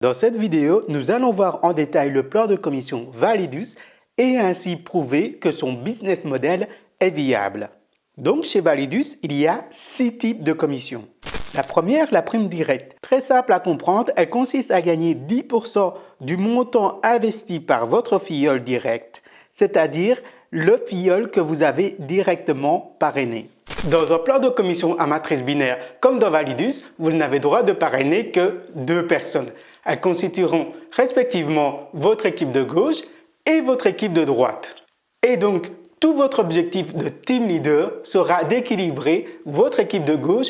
Dans cette vidéo, nous allons voir en détail le plan de commission Validus et ainsi prouver que son business model est viable. Donc chez Validus, il y a 6 types de commissions. La première, la prime directe. Très simple à comprendre, elle consiste à gagner 10% du montant investi par votre filleul direct, c'est-à-dire le filleul que vous avez directement parrainé. Dans un plan de commission à matrice binaire comme dans Validus, vous n'avez droit de parrainer que 2 personnes. Elles constitueront respectivement votre équipe de gauche et votre équipe de droite. Et donc, tout votre objectif de team leader sera d'équilibrer votre équipe de gauche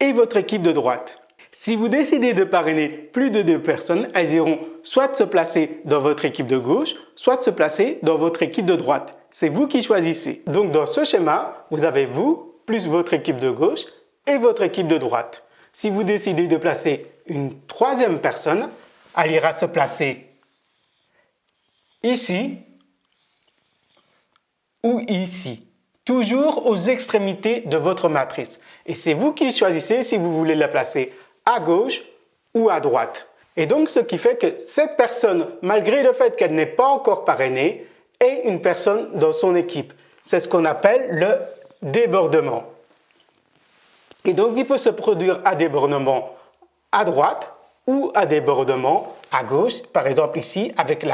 et votre équipe de droite. Si vous décidez de parrainer plus de 2 personnes, elles iront soit se placer dans votre équipe de gauche, soit se placer dans votre équipe de droite. C'est vous qui choisissez. Donc dans ce schéma, vous avez vous, plus votre équipe de gauche et votre équipe de droite. Si vous décidez de placer une 3e personne, elle ira se placer ici ou ici. Toujours aux extrémités de votre matrice. Et c'est vous qui choisissez si vous voulez la placer à gauche ou à droite. Et donc, ce qui fait que cette personne, malgré le fait qu'elle n'est pas encore parrainée, est une personne dans son équipe. C'est ce qu'on appelle le débordement. Et donc, il peut se produire un débordement à droite ou un débordement à gauche. Par exemple, ici, avec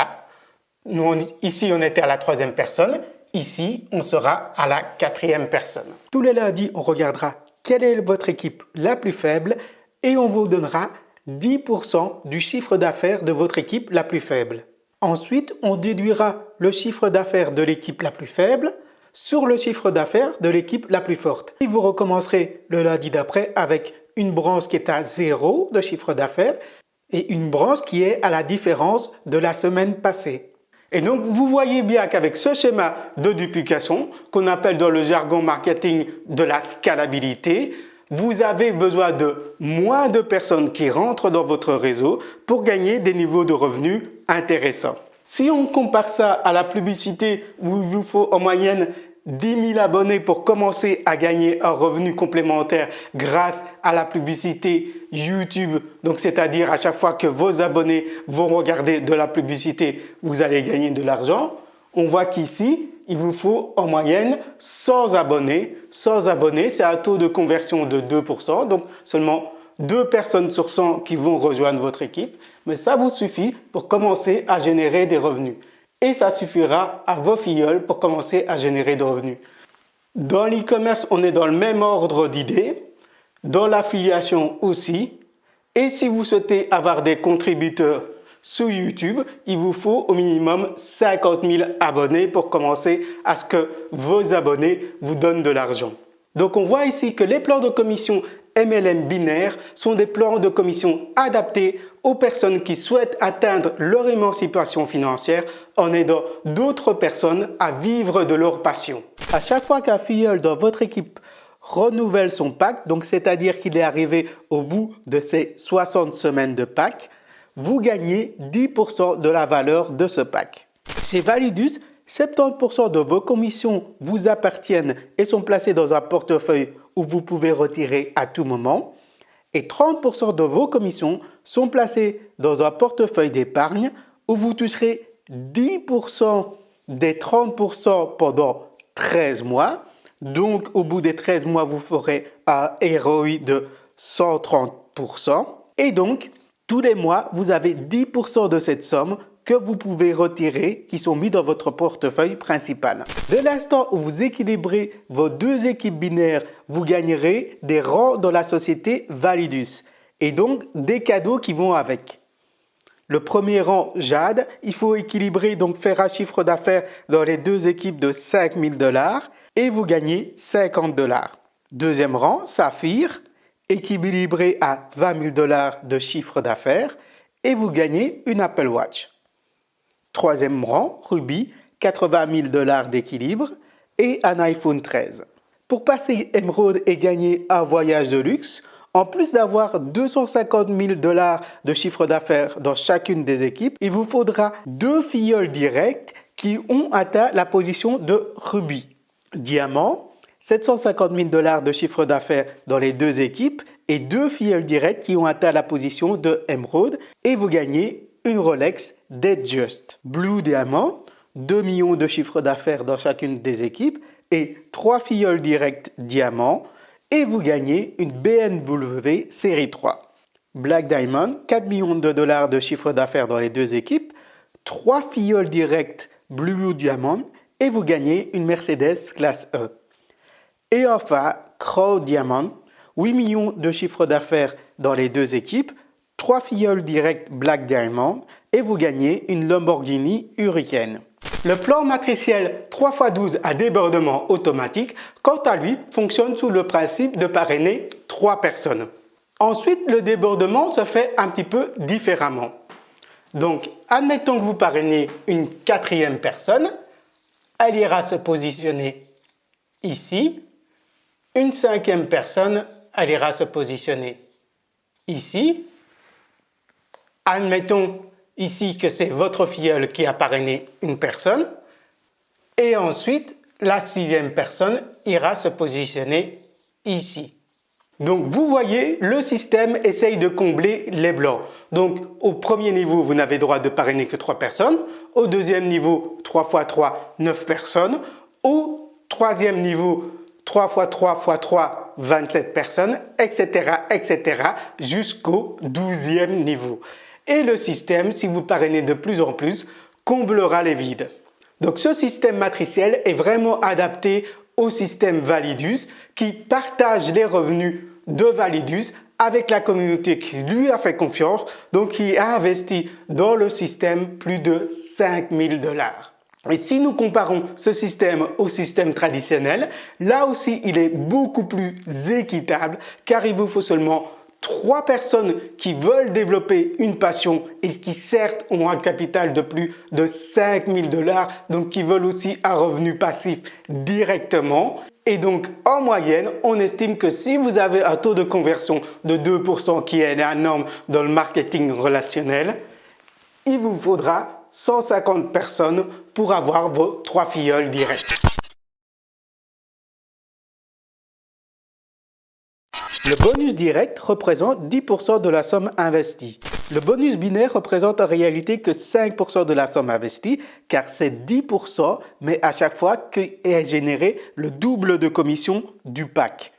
ici, on était à la 3e personne. Ici, on sera à la 4e personne. Tous les lundis, on regardera quelle est votre équipe la plus faible et on vous donnera 10% du chiffre d'affaires de votre équipe la plus faible. Ensuite, on déduira le chiffre d'affaires de l'équipe la plus faible sur le chiffre d'affaires de l'équipe la plus forte. Et vous recommencerez le lundi d'après avec une branche qui est à 0 de chiffre d'affaires et une branche qui est à la différence de la semaine passée. Et donc, vous voyez bien qu'avec ce schéma de duplication, qu'on appelle dans le jargon marketing de la scalabilité, vous avez besoin de moins de personnes qui rentrent dans votre réseau pour gagner des niveaux de revenus intéressants. Si on compare ça à la publicité où il vous faut en moyenne 10 000 abonnés pour commencer à gagner un revenu complémentaire grâce à la publicité YouTube. Donc, c'est-à-dire à chaque fois que vos abonnés vont regarder de la publicité, vous allez gagner de l'argent. On voit qu'ici, il vous faut en moyenne 100 abonnés. 100 abonnés, c'est un taux de conversion de 2%. Donc, seulement 2 personnes sur 100 qui vont rejoindre votre équipe. Mais ça vous suffit pour commencer à générer des revenus. Et ça suffira à vos filleuls pour commencer à générer des revenus. Dans l'e-commerce, on est dans le même ordre d'idées. Dans l'affiliation aussi. Et si vous souhaitez avoir des contributeurs sur YouTube, il vous faut au minimum 50 000 abonnés pour commencer à ce que vos abonnés vous donnent de l'argent. Donc on voit ici que les plans de commission MLM binaires sont des plans de commission adaptés aux personnes qui souhaitent atteindre leur émancipation financière en aidant d'autres personnes à vivre de leur passion. À chaque fois qu'un filleul dans votre équipe renouvelle son pack, donc c'est-à-dire qu'il est arrivé au bout de ses 60 semaines de pack, vous gagnez 10% de la valeur de ce pack. Chez Validus, 70% de vos commissions vous appartiennent et sont placées dans un portefeuille où vous pouvez retirer à tout moment. Et 30% de vos commissions sont placées dans un portefeuille d'épargne où vous toucherez 10% des 30% pendant 13 mois. Donc, au bout des 13 mois, vous ferez un ROI de 130%. Et donc, tous les mois, vous avez 10% de cette somme que vous pouvez retirer, qui sont mis dans votre portefeuille principal. Dès l'instant où vous équilibrez vos 2 équipes binaires, vous gagnerez des rangs dans la société Validus et donc des cadeaux qui vont avec. Le premier rang, Jade, il faut équilibrer, donc faire un chiffre d'affaires dans les 2 équipes de 5 000 $ et vous gagnez 50 $. Deuxième rang, Saphir, équilibré à 20 000 $ de chiffre d'affaires et vous gagnez une Apple Watch. Troisième rang, Ruby, 80 000 $ d'équilibre et un iPhone 13. Pour passer Émeraude et gagner un voyage de luxe, en plus d'avoir 250 000 $ de chiffre d'affaires dans chacune des équipes, il vous faudra 2 filleuls directs qui ont atteint la position de Ruby. Diamant, 750 000 $ de chiffre d'affaires dans les 2 équipes et 2 filleuls directs qui ont atteint la position de émeraude et vous gagnez une Rolex Datejust. Blue Diamond, 2 millions de chiffre d'affaires dans chacune des équipes et 3 filleuls directs diamant et vous gagnez une BMW série 3. Black Diamond, 4 millions de dollars de chiffre d'affaires dans les deux équipes, 3 filleuls directs Blue Diamond et vous gagnez une Mercedes classe E. Et enfin, Crow Diamond, 8 millions de chiffre d'affaires dans les deux équipes, 3 filleuls directs Black Diamond et vous gagnez une Lamborghini Hurricane. Le plan matriciel 3x12 à débordement automatique, quant à lui, fonctionne sous le principe de parrainer 3 personnes. Ensuite, le débordement se fait un petit peu différemment. Donc, admettons que vous parrainez une 4e personne, elle ira se positionner ici. Une 5e personne, elle ira se positionner ici. Admettons ici que c'est votre filleul qui a parrainé une personne. Et ensuite, la 6e personne ira se positionner ici. Donc vous voyez, le système essaye de combler les blancs. Donc au premier niveau, vous n'avez droit de parrainer que 3 personnes. Au deuxième niveau, 3 x 3, 9 personnes. Au troisième niveau, 3 x 3 x 3, 27 personnes, etc. etc. jusqu'au 12e niveau. Et le système, si vous parrainez de plus en plus, comblera les vides. Donc ce système matriciel est vraiment adapté au système Validus qui partage les revenus de Validus avec la communauté qui lui a fait confiance, donc qui a investi dans le système plus de 5 000 $. Et si nous comparons ce système au système traditionnel, là aussi il est beaucoup plus équitable car il vous faut seulement 3 personnes qui veulent développer une passion et qui certes ont un capital de plus de 5 000 $, donc qui veulent aussi un revenu passif directement. Et donc en moyenne, on estime que si vous avez un taux de conversion de 2% qui est la norme dans le marketing relationnel, il vous faudra 150 personnes pour avoir vos 3 filleuls directs. Le bonus direct représente 10% de la somme investie. Le bonus binaire représente en réalité que 5% de la somme investie, car c'est 10%, mais à chaque fois qu'est généré le double de commission du pack.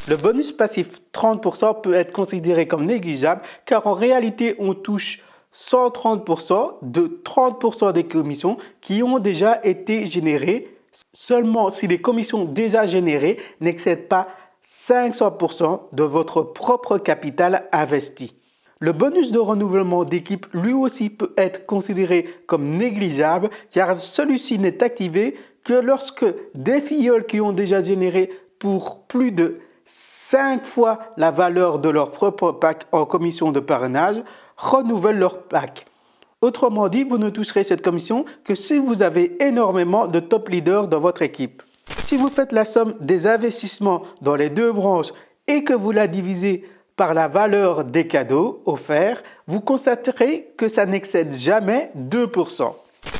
Le bonus passif 30% peut être considéré comme négligeable, car en réalité on touche 130% de 30% des commissions qui ont déjà été générées, seulement si les commissions déjà générées n'excèdent pas 500% de votre propre capital investi. Le bonus de renouvellement d'équipe lui aussi peut être considéré comme négligeable car celui-ci n'est activé que lorsque des filleuls qui ont déjà généré pour plus de 5 fois la valeur de leur propre pack en commission de parrainage renouvellent leur pack. Autrement dit, vous ne toucherez cette commission que si vous avez énormément de top leaders dans votre équipe. Si vous faites la somme des investissements dans les deux branches et que vous la divisez par la valeur des cadeaux offerts, vous constaterez que ça n'excède jamais 2%.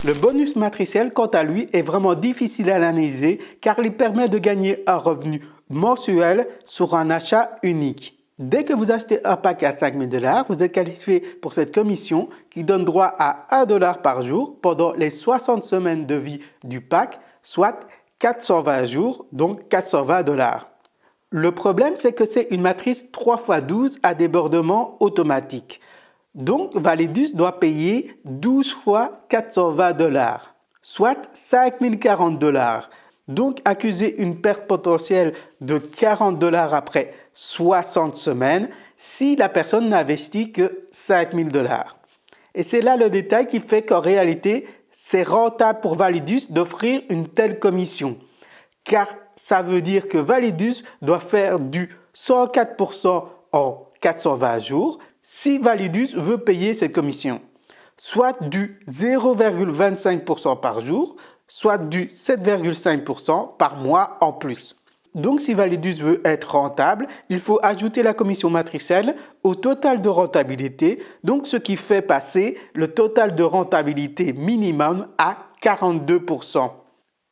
Le bonus matriciel, quant à lui, est vraiment difficile à analyser car il permet de gagner un revenu mensuel sur un achat unique. Dès que vous achetez un pack à 5 000 $, vous êtes qualifié pour cette commission qui donne droit à 1 $ par jour pendant les 60 semaines de vie du pack, soit 420 jours, donc 420 $. Le problème, c'est que c'est une matrice 3x12 à débordement automatique. Donc, Validus doit payer 12 fois 420 $, soit 5 040 $. Donc, accuser une perte potentielle de 40 $ après 60 semaines si la personne n'investit que 5 000 $. Et c'est là le détail qui fait qu'en réalité, c'est rentable pour Validus d'offrir une telle commission. Car ça veut dire que Validus doit faire du 104% en 420 jours si Validus veut payer cette commission. Soit du 0,25% par jour, soit du 7,5% par mois en plus. Donc si Validus veut être rentable, il faut ajouter la commission matricielle au total de rentabilité, donc ce qui fait passer le total de rentabilité minimum à 42%.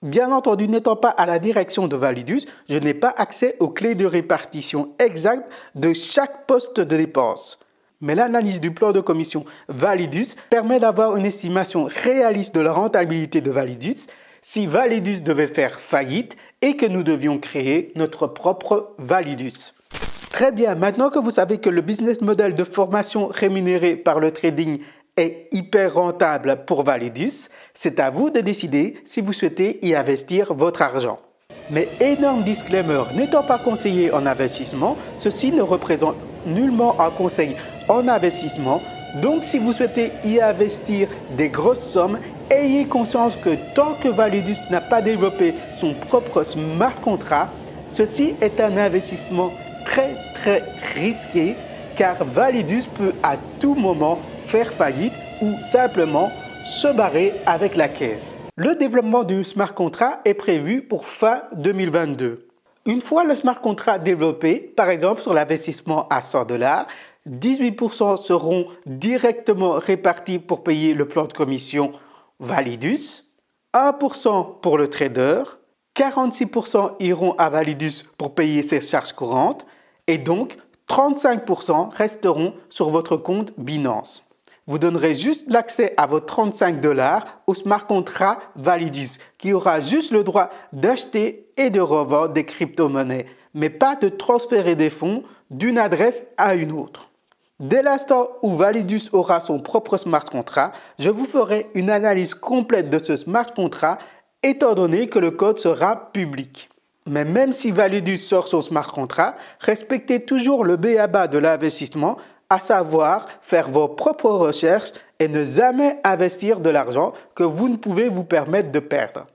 Bien entendu, n'étant pas à la direction de Validus, je n'ai pas accès aux clés de répartition exactes de chaque poste de dépense. Mais l'analyse du plan de commission Validus permet d'avoir une estimation réaliste de la rentabilité de Validus si Validus devait faire faillite et que nous devions créer notre propre Validus. Très bien, maintenant que vous savez que le business model de formation rémunérée par le trading est hyper rentable pour Validus, c'est à vous de décider si vous souhaitez y investir votre argent. Mais énorme disclaimer, n'étant pas conseiller en investissement, ceci ne représente nullement un conseil en investissement. Donc si vous souhaitez y investir des grosses sommes, ayez conscience que tant que Validus n'a pas développé son propre smart contract, ceci est un investissement très risqué car Validus peut à tout moment faire faillite ou simplement se barrer avec la caisse. Le développement du smart contract est prévu pour fin 2022. Une fois le smart contract développé, par exemple sur l'investissement à $100, 18% seront directement répartis pour payer le plan de commission Validus, 1% pour le trader, 46% iront à Validus pour payer ses charges courantes et donc 35% resteront sur votre compte Binance. Vous donnerez juste l'accès à vos $35 au smart contract Validus qui aura juste le droit d'acheter et de revendre des crypto-monnaies, mais pas de transférer des fonds d'une adresse à une autre. Dès l'instant où Validus aura son propre smart contract, je vous ferai une analyse complète de ce smart contract étant donné que le code sera public. Mais même si Validus sort son smart contract, respectez toujours le b.a.-ba de l'investissement, à savoir faire vos propres recherches et ne jamais investir de l'argent que vous ne pouvez vous permettre de perdre.